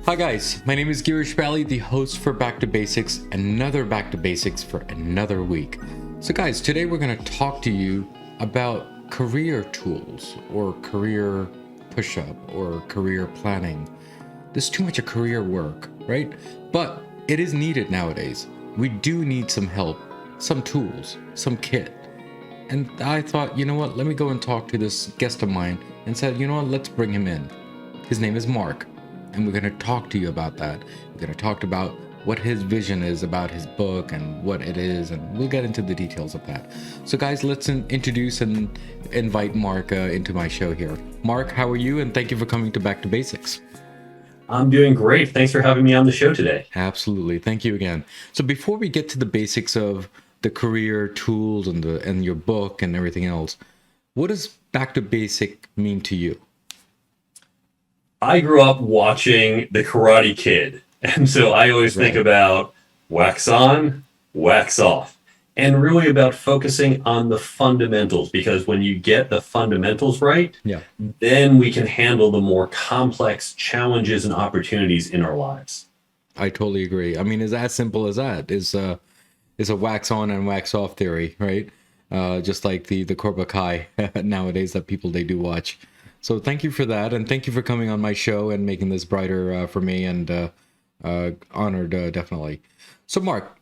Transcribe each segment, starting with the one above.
Hi guys, my name is Herschberg, the host for Back to Basics, another Back to Basics for another week. So guys, today we're going to talk to you about career tools or career push-up or career planning. There's too much of career work, right? But it is needed nowadays. We do need some help, some tools, some kit. And I thought, you know what, let me go and talk to this guest of mine and said, you know what, let's bring him in. His name is Mark. And we're going to talk to you about that. We're going to talk about what his vision is about his book and what it is, and we'll get into the details of that. So guys, let's introduce and invite Mark into my show here. Mark, how are you? And thank you for coming to Back to Basics. I'm doing great. Thanks for having me on the show today. Absolutely. Thank you again. So before we get to the basics of the career tools and your book and everything else, what does Back to Basic mean to you? I grew up watching The Karate Kid, and so I always think about wax on, wax off, and really about focusing on the fundamentals, because when you get the fundamentals right, then we can handle the more complex challenges and opportunities in our lives. I totally agree. I mean, it's as simple as that. It's a wax on and wax off theory, right? Just like the Cobra Kai nowadays that they do watch. So thank you for that, and thank you for coming on my show and making this brighter for me, and honored, definitely. So Mark,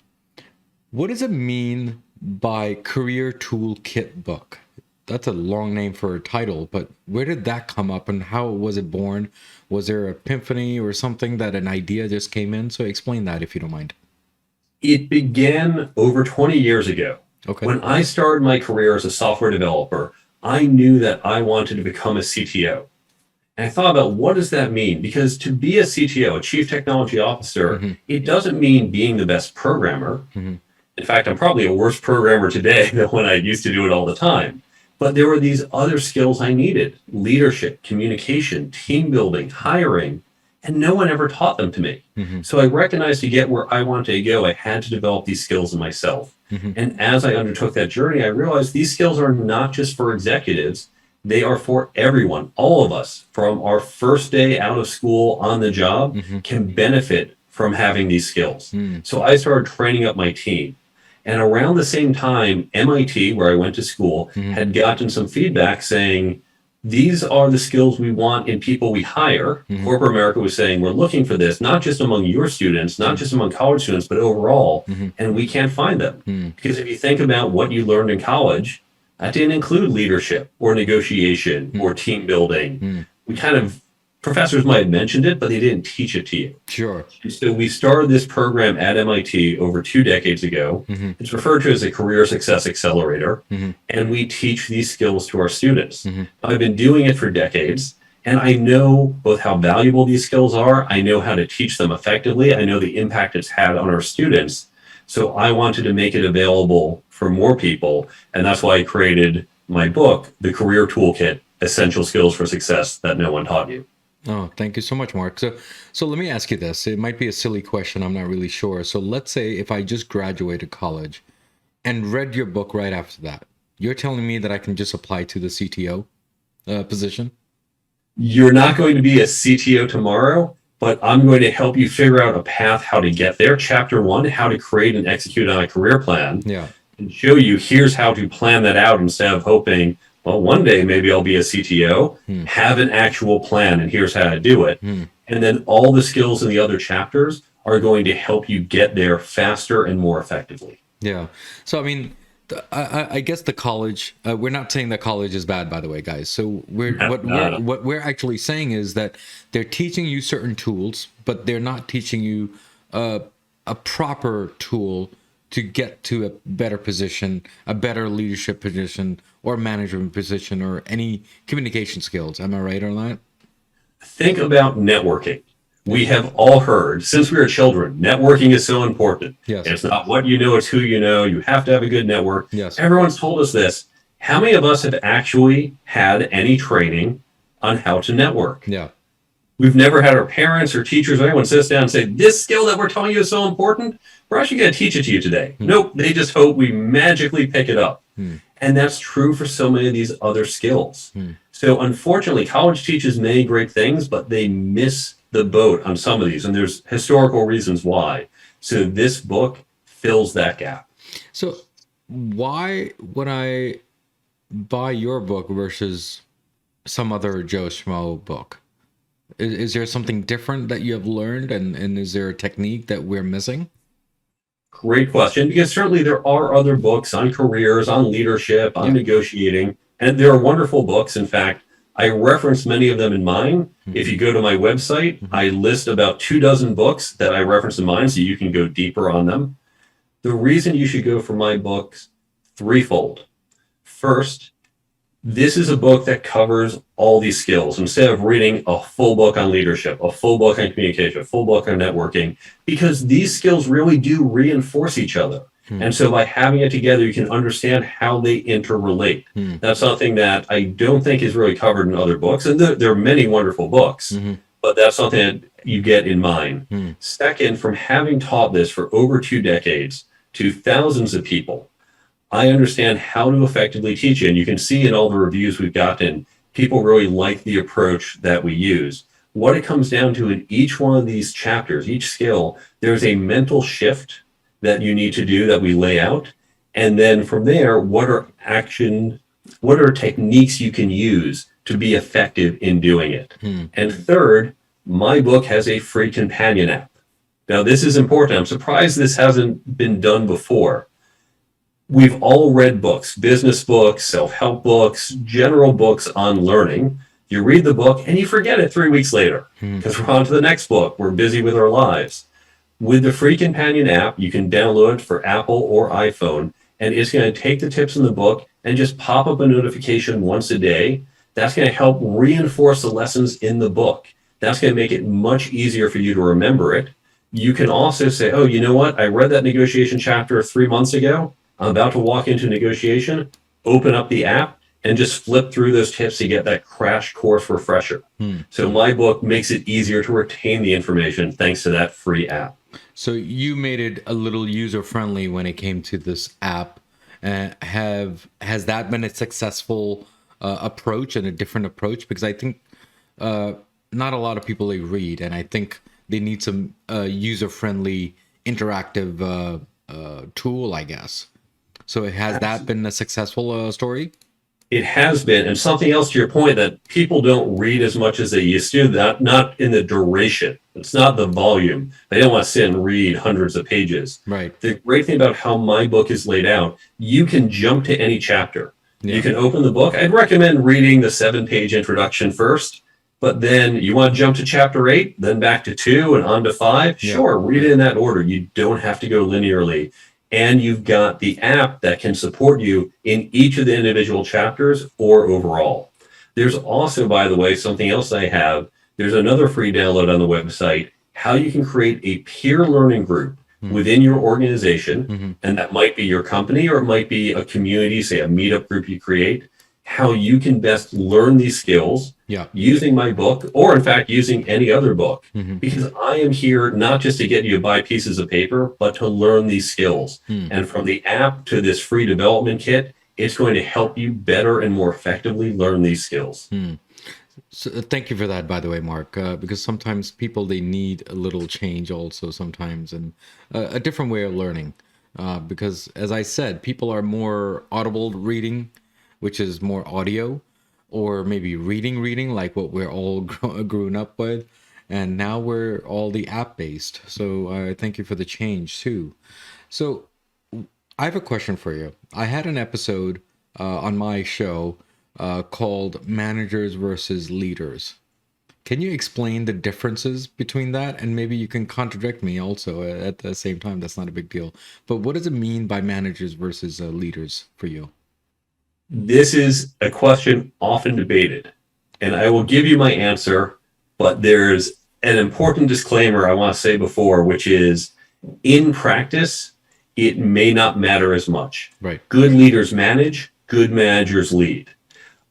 what does it mean by Career Toolkit book? That's a long name for a title, but where did that come up and how was it born? Was there an epiphany or something that an idea just came in? So explain that if you don't mind. It began over 20 years ago. Okay. When I started my career as a software developer, I knew that I wanted to become a CTO. And I thought about, what does that mean? Because to be a CTO, a Chief Technology Officer, it doesn't mean being the best programmer. In fact, I'm probably a worse programmer today than when I used to do it all the time. But there were these other skills I needed: leadership, communication, team building, hiring, and no one ever taught them to me. So I recognized to get where I wanted to go, I had to develop these skills in myself. And as I undertook that journey, I realized these skills are not just for executives, they are for everyone. All of us, from our first day out of school on the job, can benefit from having these skills. So I started training up my team. And around the same time, MIT, where I went to school, had gotten some feedback saying, these are the skills we want in people we hire. Corporate America was saying, we're looking for this, not just among your students, not just among college students, but overall, and we can't find them. Because if you think about what you learned in college, that didn't include leadership or negotiation or team building. Professors might have mentioned it, but they didn't teach it to you. Sure. So we started this program at MIT over 2 decades ago. It's referred to as a Career Success Accelerator, and we teach these skills to our students. I've been doing it for decades, and I know both how valuable these skills are. I know how to teach them effectively. I know the impact it's had on our students. So I wanted to make it available for more people, and that's why I created my book, The Career Toolkit: Essential Skills for Success That No One Taught You. Oh, thank you so much, Mark. So let me ask you this. It might be a silly question. I'm not really sure. So let's say if I just graduated college and read your book right after that, you're telling me that I can just apply to the CTO position? You're not going to be a CTO tomorrow, but I'm going to help you figure out a path how to get there. Chapter 1, how to create and execute on a career plan. And show you, here's how to plan that out instead of hoping, well, one day maybe I'll be a CTO, have an actual plan, and here's how to do it. And then all the skills in the other chapters are going to help you get there faster and more effectively. Yeah. So, I mean, I guess the college, we're not saying that college is bad, by the way, guys. So what we're actually saying is that they're teaching you certain tools, but they're not teaching you a proper tool to get to a better position, a better leadership position, or management position, or any communication skills. Am I right on that? Think about networking. We have all heard, since we were children, networking is so important. Yes. It's not what you know, it's who you know. You have to have a good network. Yes. Everyone's told us this. How many of us have actually had any training on how to network? Yeah. We've never had our parents or teachers or anyone sit us down and say, this skill that we're telling you is so important, we're actually going to teach it to you today. Nope, they just hope we magically pick it up. And that's true for so many of these other skills. So unfortunately, college teaches many great things, but they miss the boat on some of these, and there's historical reasons why. So this book fills that gap. So why would I buy your book versus some other Joe Schmo book? Is there something different that you have learned, and is there a technique that we're missing? Great question, because certainly there are other books on careers, on leadership, on negotiating, and there are wonderful books. In fact, I reference many of them in mine. If you go to my website, I list about 24 books that I reference in mine, so you can go deeper on them. The reason you should go for my books, threefold. First, this is a book that covers all these skills. Instead of reading a full book on leadership, a full book on communication, a full book on networking, because these skills really do reinforce each other. And so by having it together, you can understand how they interrelate. That's something that I don't think is really covered in other books. And there are many wonderful books, but that's something that you get in mine. Second, from having taught this for over 2 decades to thousands of people, I understand how to effectively teach it. And you can see in all the reviews we've gotten, people really like the approach that we use. What it comes down to in each one of these chapters, each skill, there's a mental shift that you need to do that we lay out. And then from there, what are techniques you can use to be effective in doing it? And third, my book has a free companion app. Now, this is important. I'm surprised this hasn't been done before. We've all read books, business books, self-help books, general books on learning. You read the book and you forget it 3 weeks later because we're on to the next book. We're busy with our lives. With the free companion app, you can download it for Apple or iPhone, and it's going to take the tips in the book and just pop up a notification once a day. That's going to help reinforce the lessons in the book. That's going to make it much easier for you to remember it. You can also say, oh, you know what? I read that negotiation chapter 3 months ago. I'm about to walk into negotiation, open up the app, and just flip through those tips to get that crash course refresher. So my book makes it easier to retain the information thanks to that free app. So you made it a little user-friendly when it came to this app. Has that been a successful approach and a different approach? Because I think not a lot of people, they read, and I think they need some user-friendly, interactive tool, I guess. So has that been a successful story? It has been. And something else to your point, that people don't read as much as they used to, not in the duration. It's not the volume. They don't want to sit and read hundreds of pages. Right. The great thing about how my book is laid out, you can jump to any chapter. You can open the book. I'd recommend reading the 7-page introduction first, but then you want to jump to chapter 8, then back to 2 and on to 5. Sure, read it in that order. You don't have to go linearly. And you've got the app that can support you in each of the individual chapters or overall. There's also, by the way, something else I have. There's another free download on the website, how you can create a peer learning group within your organization. And that might be your company, or it might be a community, say a meetup group you create, how you can best learn these skills using my book, or in fact, using any other book. Because I am here not just to get you to buy pieces of paper, but to learn these skills. And from the app to this free development kit, it's going to help you better and more effectively learn these skills. So thank you for that, by the way, Mark, because sometimes people, they need a little change also sometimes, and a different way of learning. Because as I said, people are more audible reading, which is more audio, or maybe reading like what we're all grown up with. And now we're all the app based. So thank you for the change too. So I have a question for you. I had an episode on my show called Managers versus Leaders. Can you explain the differences between that? And maybe you can contradict me also at the same time. That's not a big deal. But what does it mean by managers versus leaders for you? This is a question often debated, and I will give you my answer, but there's an important disclaimer I want to say before, which is in practice, it may not matter as much. Right. Good leaders manage, good managers lead.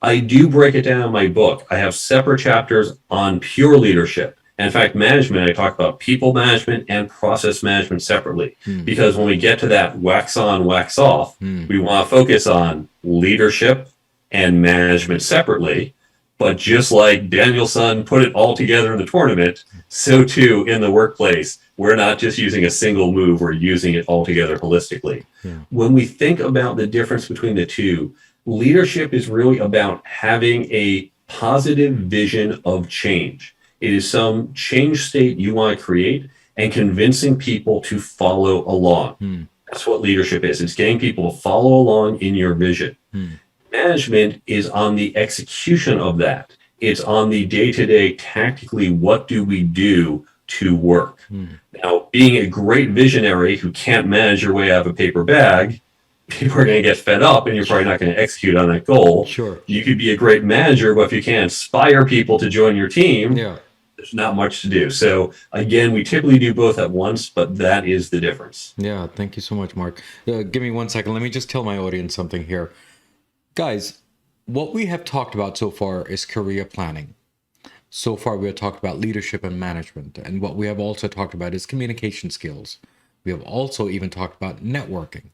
I do break it down in my book. I have separate chapters on pure leadership. And in fact, management, I talk about people management and process management separately. Because when we get to that wax on, wax off, we want to focus on leadership and management separately. But just like Danielson put it all together in the tournament, so too in the workplace, we're not just using a single move, we're using it all together holistically. Yeah. When we think about the difference between the two, leadership is really about having a positive vision of change. It is some change state you want to create and convincing people to follow along. That's what leadership is. It's getting people to follow along in your vision. Management is on the execution of that. It's on the day-to-day tactically, what do we do to work? Now, being a great visionary who can't manage your way out of a paper bag, people are going to get fed up and you're probably not going to execute on that goal. Sure. You could be a great manager, but if you can't inspire people to join your team, there's not much to do. So again, we typically do both at once, but that is the difference. Yeah, thank you so much, Mark. Give me 1 second. Let me just tell my audience something here. Guys, what we have talked about so far is career planning. So far, we have talked about leadership and management. And what we have also talked about is communication skills. We have also even talked about networking.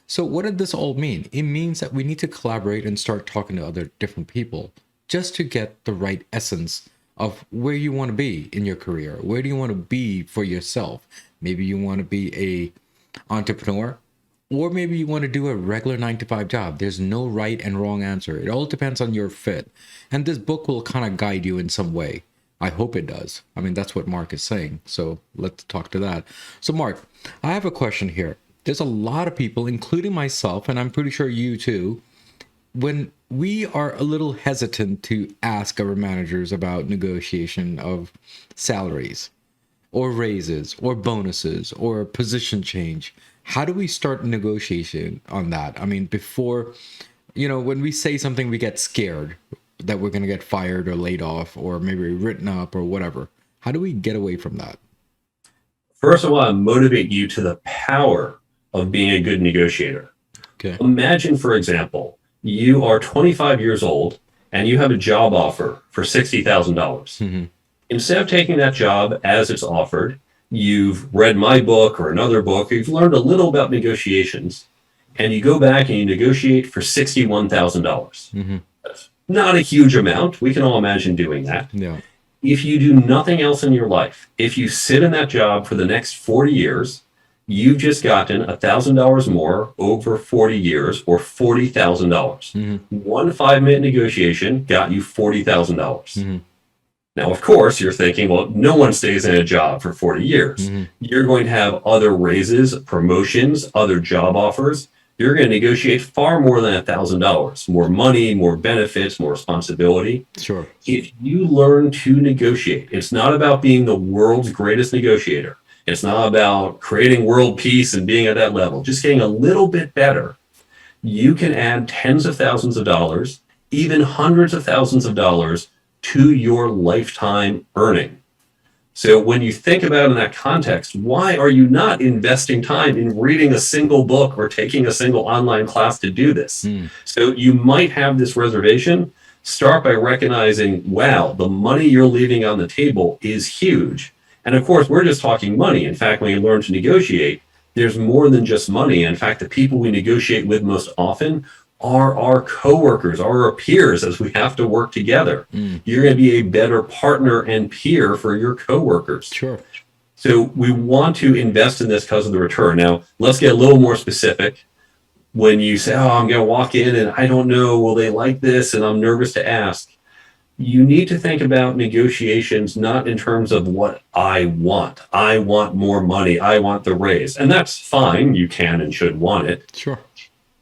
So what did this all mean? It means that we need to collaborate and start talking to other different people just to get the right essence of where you want to be in your career. Where do you want to be for yourself? Maybe you want to be a entrepreneur, or maybe you want to do a regular 9-to-5 job. There's no right and wrong answer. It all depends on your fit. And this book will kind of guide you in some way. I hope it does. I mean, that's what Mark is saying. So let's talk to that. So Mark, I have a question here. There's a lot of people, including myself, and I'm pretty sure you too, when we are a little hesitant to ask our managers about negotiation of salaries or raises or bonuses or position change, how do we start negotiation on that? I mean, before, when we say something, we get scared that we're going to get fired or laid off or maybe written up or whatever. How do we get away from that? First, I want to motivate you to the power of being a good negotiator. Okay. Imagine, for example, you are 25 years old and you have a job offer for $60,000. Instead of taking that job as it's offered, you've read my book or another book, or you've learned a little about negotiations, and you go back and you negotiate for $61,000. That's not a huge amount. We can all imagine doing that. Yeah. If you do nothing else in your life, if you sit in that job for the next 40 years, you've just gotten $1,000 more over 40 years, or $40,000. One 5-minute negotiation got you $40,000. Now, of course, you're thinking, well, no one stays in a job for 40 years. You're going to have other raises, promotions, other job offers. You're going to negotiate far more than $1,000, more money, more benefits, more responsibility. Sure. If you learn to negotiate, it's not about being the world's greatest negotiator. It's not about creating world peace and being at that level, just getting a little bit better. You can add tens of thousands of dollars, even hundreds of thousands of dollars to your lifetime earning. So when you think about it in that context, why are you not investing time in reading a single book or taking a single online class to do this? So you might have this reservation. Start by recognizing, wow, the money you're leaving on the table is huge. And of course, we're just talking money. In fact, when you learn to negotiate, there's more than just money. In fact, the people we negotiate with most often are our coworkers, are our peers, as we have to work together. You're going to be a better partner and peer for your coworkers. Sure. So we want to invest in this because of the return. Now, let's get a little more specific. When you say, oh, I'm going to walk in and I don't know, will they like this? And I'm nervous to ask. You need to think about negotiations not in terms of what I want. I want more money. I want the raise. And that's fine. You can and should want it. Sure.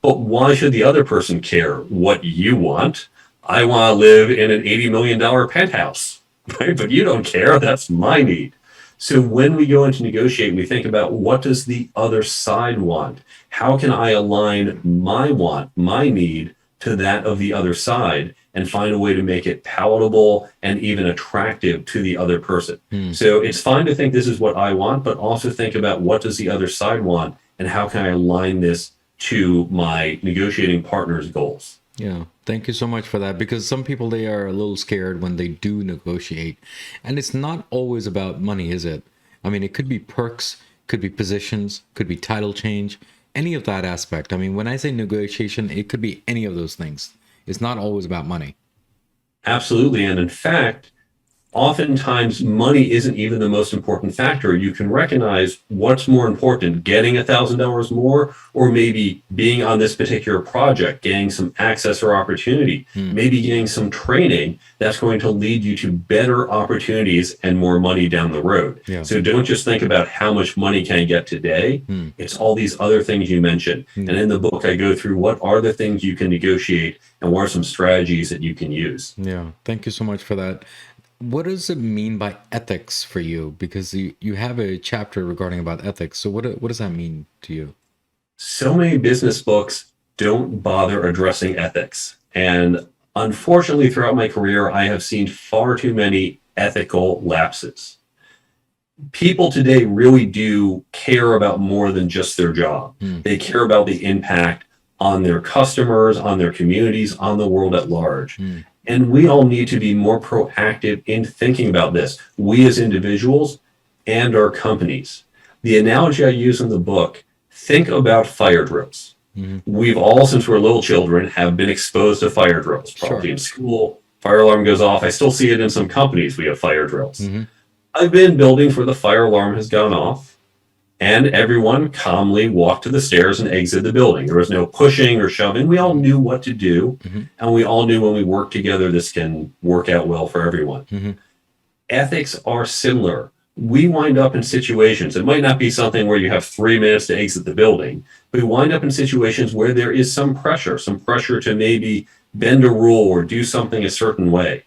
But why should the other person care what you want? I want to live in an $80 million penthouse, right? But you don't care. That's my need. So when we go into negotiate, we think about, what does the other side want? How can I align my want, my need, to that of the other side and find a way to make it palatable and even attractive to the other person? So it's fine to think this is what I want, but also think about, what does the other side want and how can I align this to my negotiating partner's goals? Yeah, thank you so much for that, because some people, they are a little scared when they do negotiate, and it's not always about money, is it? I mean, it could be perks, could be positions, could be title change, any of that aspect. I mean, when I say negotiation, it could be any of those things. It's not always about money. Absolutely. And in fact, oftentimes money isn't even the most important factor. You can recognize what's more important, getting $1,000 more, or maybe being on this particular project, getting some access or opportunity, maybe getting some training that's going to lead you to better opportunities and more money down the road. Yeah. So don't just think about how much money can I get today. It's all these other things you mentioned. And in the book, I go through what are the things you can negotiate and what are some strategies that you can use. Yeah. Thank you so much for that. What does it mean by ethics for you? Because you have a chapter regarding about ethics. So what does that mean to you? So many business books don't bother addressing ethics. And unfortunately, throughout my career, I have seen far too many ethical lapses. People today really do care about more than just their job. They care about the impact on their customers, on their communities, on the world at large. And we all need to be more proactive in thinking about this, we as individuals and our companies. The analogy I use in the book, think about fire drills. We've all, since we're little children, have been exposed to fire drills, probably in school. Fire alarm goes off. I still see it in some companies. We have fire drills. I've been in buildings where the fire alarm has gone off, and everyone calmly walked to the stairs and exited the building. There was no pushing or shoving. We all knew what to do, and we all knew when we work together, this can work out well for everyone. Ethics are similar. We wind up in situations, it might not be something where you have 3 minutes to exit the building, but we wind up in situations where there is some pressure to maybe bend a rule or do something a certain way.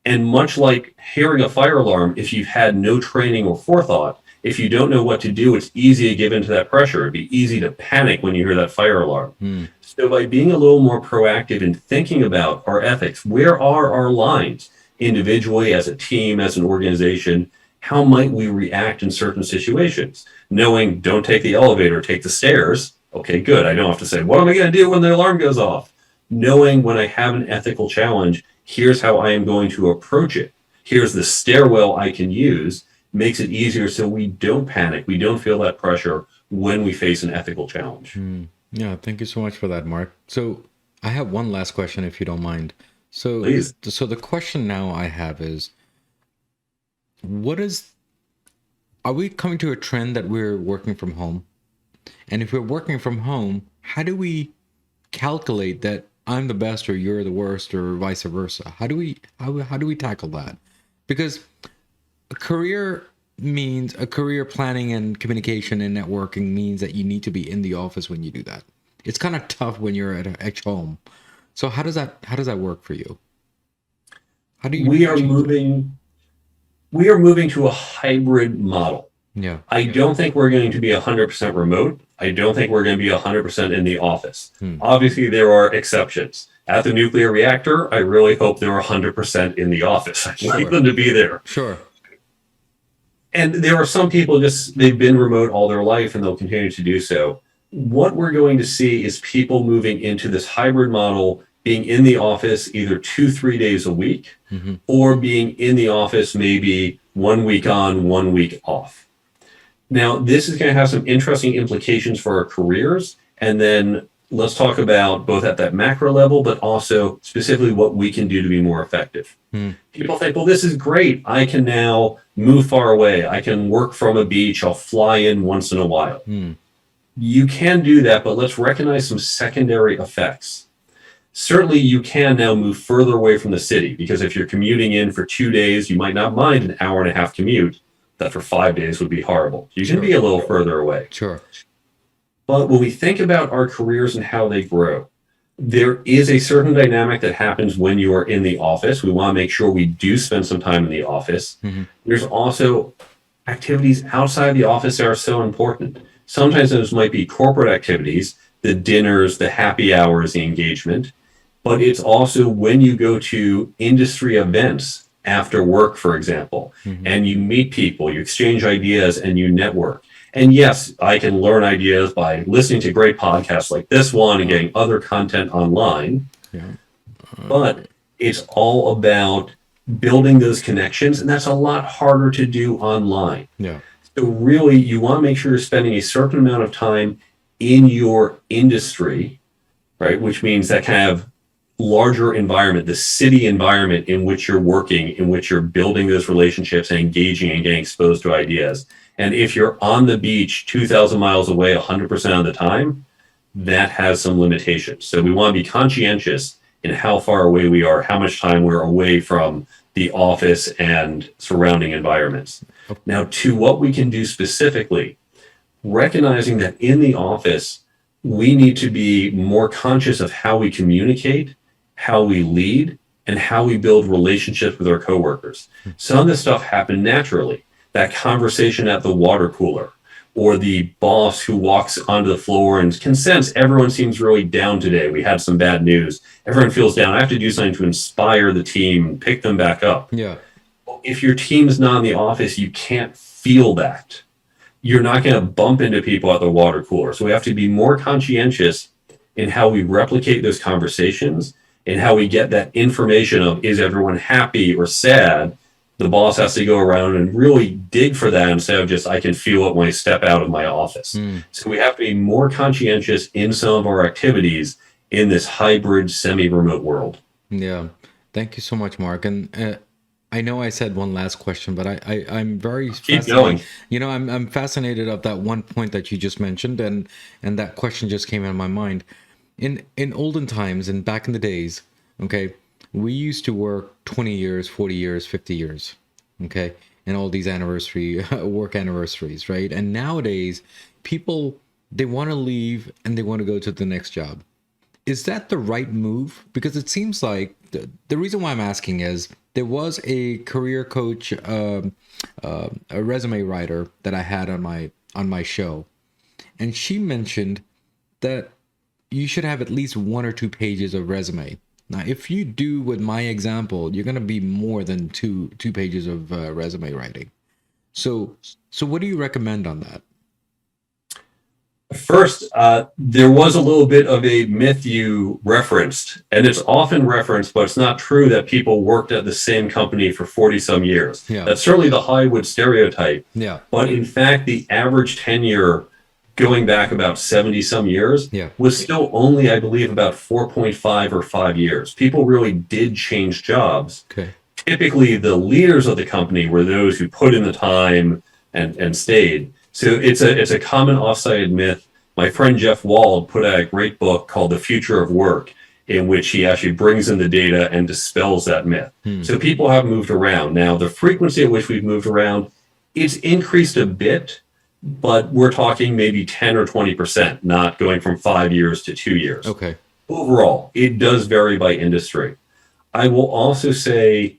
And much like hearing a fire alarm, if you've had no training or forethought, if you don't know what to do, it's easy to give into that pressure. It'd be easy to panic when you hear that fire alarm. So by being a little more proactive in thinking about our ethics, where are our lines individually, as a team, as an organization, how might we react in certain situations? Knowing don't take the elevator, take the stairs. Okay, good. I don't have to say, what am I going to do when the alarm goes off? Knowing when I have an ethical challenge, here's how I am going to approach it. Here's the stairwell I can use. Makes it easier so we don't panic. We don't feel that pressure when we face an ethical challenge. Yeah, thank you so much for that, Mark. So I have one last question, if you don't mind. So, Please. So the question now I have is, are we coming to a trend that we're working from home? And if we're working from home, how do we calculate that I'm the best or you're the worst or vice versa? How do we tackle that? Because a career planning and communication and networking means that you need to be in the office when you do that. It's kind of tough when you're at home. So how does that work for you? How do you? We are moving to a hybrid model. Yeah. I don't think we're going to be 100% remote. I don't think we're going to be 100% in the office. Obviously, there are exceptions. At the nuclear reactor, I really hope they're 100% in the office. I'd like them to be there. Sure. And there are some people they've been remote all their life and they'll continue to do so. What we're going to see is people moving into this hybrid model, being in the office either 2-3 days a week, or being in the office maybe 1 week on, 1 week off. Now, this is going to have some interesting implications for our careers. And then let's talk about both at that macro level, but also specifically what we can do to be more effective. People think, well, this is great. I can now move far away. I can work from a beach. I'll fly in once in a while. You can do that, but let's recognize some secondary effects. Certainly, you can now move further away from the city, because if you're commuting in for 2 days, you might not mind an hour and a half commute. That for 5 days would be horrible. You can be a little further away. Sure. But when we think about our careers and how they grow, there is a certain dynamic that happens when you are in the office. We want to make sure we do spend some time in the office. There's also activities outside the office that are so important. Sometimes those might be corporate activities, the dinners, the happy hours, the engagement. But it's also when you go to industry events after work, for example, and you meet people, you exchange ideas, and you network. And yes, I can learn ideas by listening to great podcasts like this one and getting other content online. But it's all about building those connections, and that's a lot harder to do online. So really, you want to make sure you're spending a certain amount of time in your industry, right? Which means that kind of larger environment, the city environment in which you're working, in which you're building those relationships and engaging and getting exposed to ideas. And if you're on the beach 2,000 miles away 100% of the time, that has some limitations. So we want to be conscientious in how far away we are, how much time we're away from the office and surrounding environments. Now, to what we can do specifically, recognizing that in the office, we need to be more conscious of how we communicate, how we lead, and how we build relationships with our coworkers. Some of this stuff happened naturally. That conversation at the water cooler, or the boss who walks onto the floor and can sense everyone seems really down today. We had some bad news. Everyone feels down. I have to do something to inspire the team and pick them back up. Yeah. If your team's not in the office, you can't feel that. You're not going to bump into people at the water cooler. So we have to be more conscientious in how we replicate those conversations and how we get that information of, is everyone happy or sad? The boss has to go around and really dig for that instead of just, I can feel it when I step out of my office. So we have to be more conscientious in some of our activities in this hybrid semi-remote world. Yeah. Thank you so much, Mark. And I know I said one last question, but I'm very Keep going. You know, I'm fascinated of that one point that you just mentioned, and that question just came in my mind. In olden times and back in the days, okay, we used to work 20 years, 40 years, 50 years, okay, and all these work anniversaries, right? And nowadays, people, they want to leave and they want to go to the next job. Is that the right move? Because it seems like the reason why I'm asking is there was a career coach, a resume writer that I had on my show, and she mentioned that you should have at least 1 or 2 pages of resume. Now, if you do with my example, you're going to be more than two pages of resume writing. So what do you recommend on that? First, there was a little bit of a myth you referenced, and it's often referenced, but it's not true that people worked at the same company for 40 some years. Yeah. That's certainly the Hollywood stereotype. Yeah. But in fact, the average tenure going back about 70 some years was still only, I believe, about 4.5 or 5 years. People really did change jobs. Okay. Typically, the leaders of the company were those who put in the time and stayed. So it's a common off-cited myth. My friend Jeff Wald put out a great book called The Future of Work, in which he actually brings in the data and dispels that myth. So people have moved around. Now, the frequency at which we've moved around, it's increased a bit, but we're talking maybe 10 or 20%, not going from 5 years to 2 years. Okay. Overall, it does vary by industry. I will also say,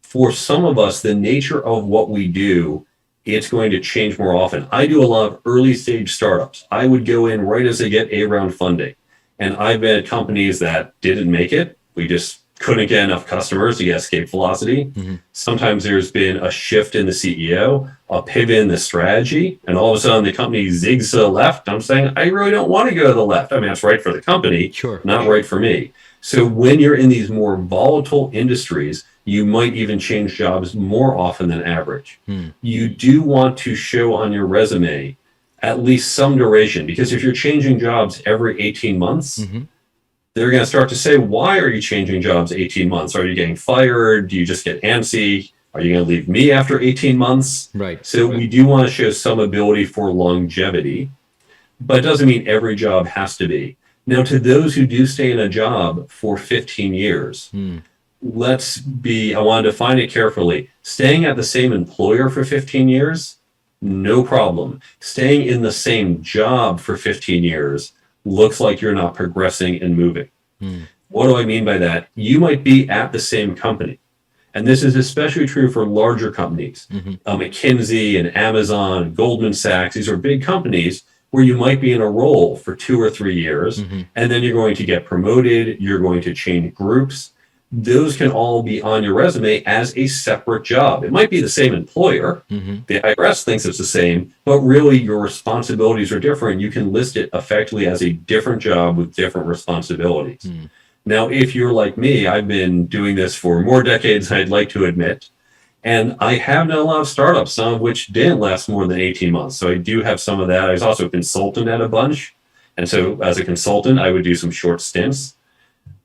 for some of us, the nature of what we do, it's going to change more often. I do a lot of early stage startups. I would go in right as they get A-round funding. And I've been at companies that didn't make it. We just couldn't get enough customers to get escape velocity. Sometimes there's been a shift in the CEO, a pivot in the strategy, and all of a sudden the company zigs to the left. I'm saying, I really don't want to go to the left. I mean, that's right for the company, not right for me. So when you're in these more volatile industries, you might even change jobs more often than average. You do want to show on your resume at least some duration, because if you're changing jobs every 18 months, they're going to start to say, why are you changing jobs 18 months? Are you getting fired? Do you just get antsy? Are you going to leave me after 18 months? Right. So we do want to show some ability for longevity, but it doesn't mean every job has to be. Now, to those who do stay in a job for 15 years, I want to define it carefully. Staying at the same employer for 15 years, no problem. Staying in the same job for 15 years looks like you're not progressing and moving. What do I mean by that? You might be at the same company. And this is especially true for larger companies. McKinsey and Amazon, and Goldman Sachs, these are big companies where you might be in a role for 2 or 3 years, and then you're going to get promoted, you're going to change groups. Those can all be on your resume as a separate job. It might be the same employer. The IRS thinks it's the same, but really your responsibilities are different. You can list it effectively as a different job with different responsibilities. Now, if you're like me, I've been doing this for more decades than I'd like to admit, and I have done a lot of startups, some of which didn't last more than 18 months. So I do have some of that. I was also a consultant at a bunch. And so as a consultant, I would do some short stints.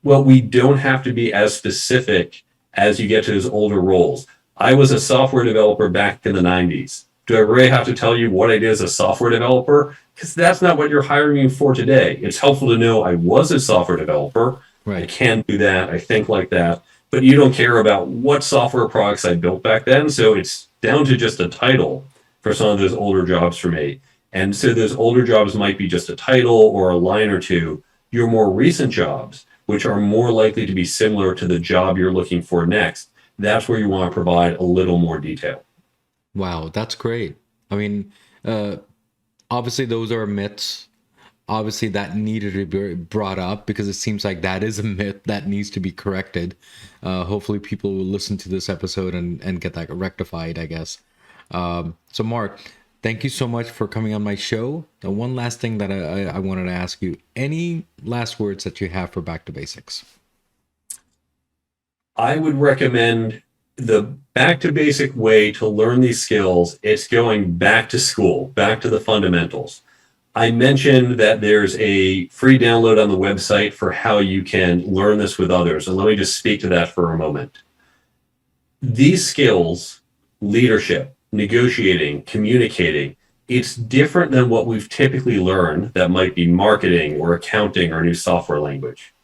Well, we don't have to be as specific as you get to those older roles. I was a software developer back in the 90s. Do I really have to tell you what I did as a software developer? Because that's not what you're hiring me for today. It's helpful to know I was a software developer. I can do that. I think like that. But you don't care about what software products I built back then. So it's down to just a title for some of those older jobs for me. And so those older jobs might be just a title or a line or two. Your more recent jobs, which are more likely to be similar to the job you're looking for next, that's where you want to provide a little more detail. Wow, that's great. I mean, obviously those are myths. Obviously that needed to be brought up because it seems like that is a myth that needs to be corrected. Hopefully people will listen to this episode and get that rectified, I guess. So Mark, thank you so much for coming on my show. And one last thing that I wanted to ask you, any last words that you have for Back to Basics? I would recommend the back to basic way to learn these skills. It's going back to school, back to the fundamentals. I mentioned that there's a free download on the website for how you can learn this with others. And let me just speak to that for a moment. These skills, leadership, negotiating, communicating, it's different than what we've typically learned that might be marketing or accounting or a new software language.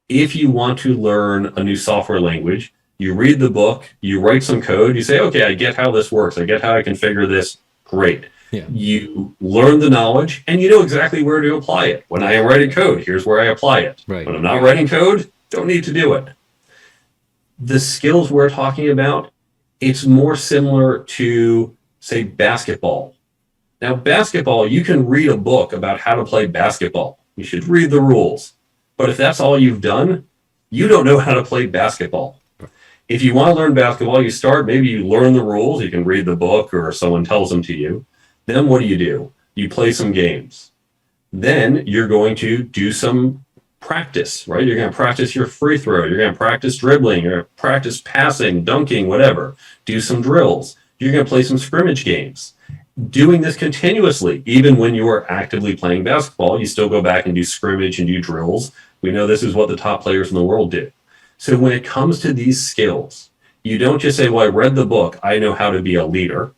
If you want to learn a new software language, you read the book, you write some code, you say, okay, I get how this works. I get how I configure this. Great. Yeah. You learn the knowledge and you know exactly where to apply it. When I am writing code, here's where I apply it. Right. When I'm not writing code, don't need to do it. The skills we're talking about, it's more similar to, say, basketball. Now, basketball, you can read a book about how to play basketball. You should read the rules. But if that's all you've done, you don't know how to play basketball. If you want to learn basketball, you start, maybe you learn the rules. You can read the book or someone tells them to you. Then what do? You play some games. Then you're going to do some practice, right? You're going to practice your free throw. You're going to practice dribbling. You're going to practice passing, dunking, whatever. Do some drills. You're going to play some scrimmage games. Doing this continuously, even when you are actively playing basketball, you still go back and do scrimmage and do drills. We know this is what the top players in the world do. So when it comes to these skills, you don't just say, well, I read the book, I know how to be a leader.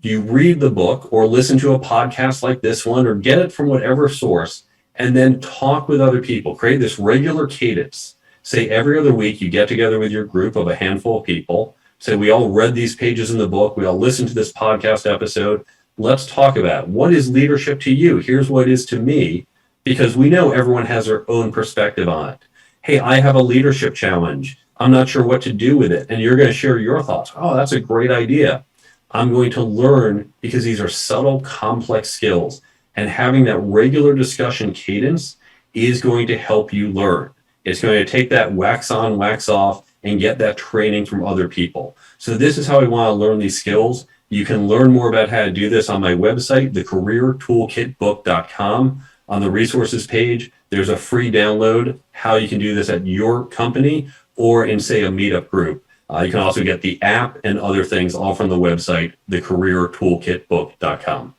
You read the book or listen to a podcast like this one or get it from whatever source and then talk with other people. Create this regular cadence. Say every other week you get together with your group of a handful of people. Say we all read these pages in the book. We all listened to this podcast episode. Let's talk about what is leadership to you. Here's what it is to me, because we know everyone has their own perspective on it. Hey, I have a leadership challenge. I'm not sure what to do with it. And you're going to share your thoughts. Oh, that's a great idea. I'm going to learn because these are subtle, complex skills. And having that regular discussion cadence is going to help you learn. It's going to take that wax on, wax off, and get that training from other people. So this is how we want to learn these skills. You can learn more about how to do this on my website, thecareertoolkitbook.com. On the resources page, there's a free download how you can do this at your company or in, say, a meetup group. You can also get the app and other things all from the website, thecareertoolkitbook.com.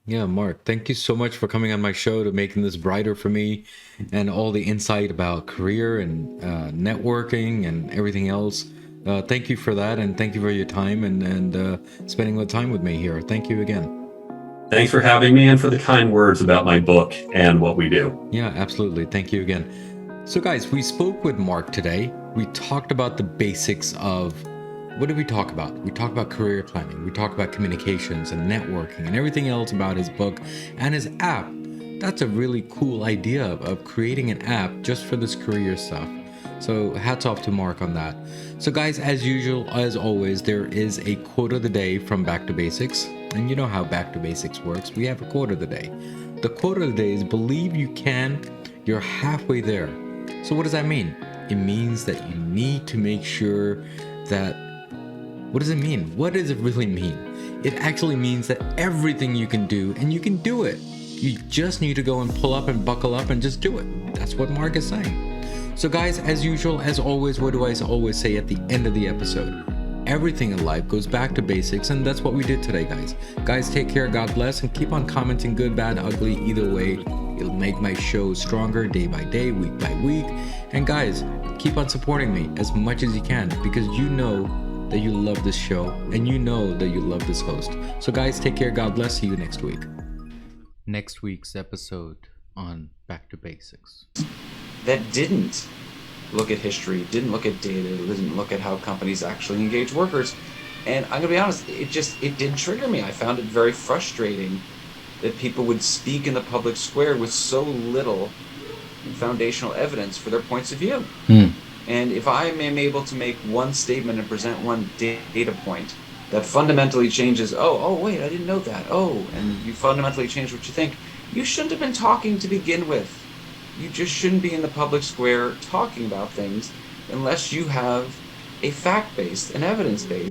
Yeah, Mark, thank you so much for coming on my show to making this brighter for me and all the insight about career and networking and everything else. Thank you for that, and thank you for your time and spending the time with me here. Thank you again. Thanks for having me and for the kind words about my book and what we do. Yeah, absolutely. Thank you again. So guys, we spoke with Mark today. We talked about the basics of, what did we talk about? We talked about career planning. We talked about communications and networking and everything else about his book and his app. That's a really cool idea of creating an app just for this career stuff. So hats off to Mark on that. So guys, as usual, as always, there is a quote of the day from Back to Basics. And you know how Back to Basics works. We have a quote of the day. The quote of the day is, believe you can, you're halfway there. So what does that mean? It means that you need to make sure that, what does it mean? What does it really mean? It actually means that everything you can do, and you can do it. You just need to go and pull up and buckle up and just do it. That's what Mark is saying. So guys, as usual, as always, what do I always say at the end of the episode? Everything in life goes back to basics, and that's what we did today, guys. Guys, take care, God bless, and keep on commenting, good, bad, ugly, either way. It'll make my show stronger day by day, week by week, And guys, keep on supporting me as much as you can, because you know that you love this show and you know that you love this host. So guys, take care. God bless. See you next week. Next week's episode on Back to Basics. That didn't look at history, didn't look at data, didn't look at how companies actually engage workers. And I'm gonna be honest, it did trigger me. I found it very frustrating that people would speak in the public square with so little foundational evidence for their points of view. And if I am able to make one statement and present one data point that fundamentally changes, oh wait, I didn't know that, and you fundamentally change what you think, you shouldn't have been talking to begin with. You just shouldn't be in the public square talking about things unless you have a fact-based and evidence-based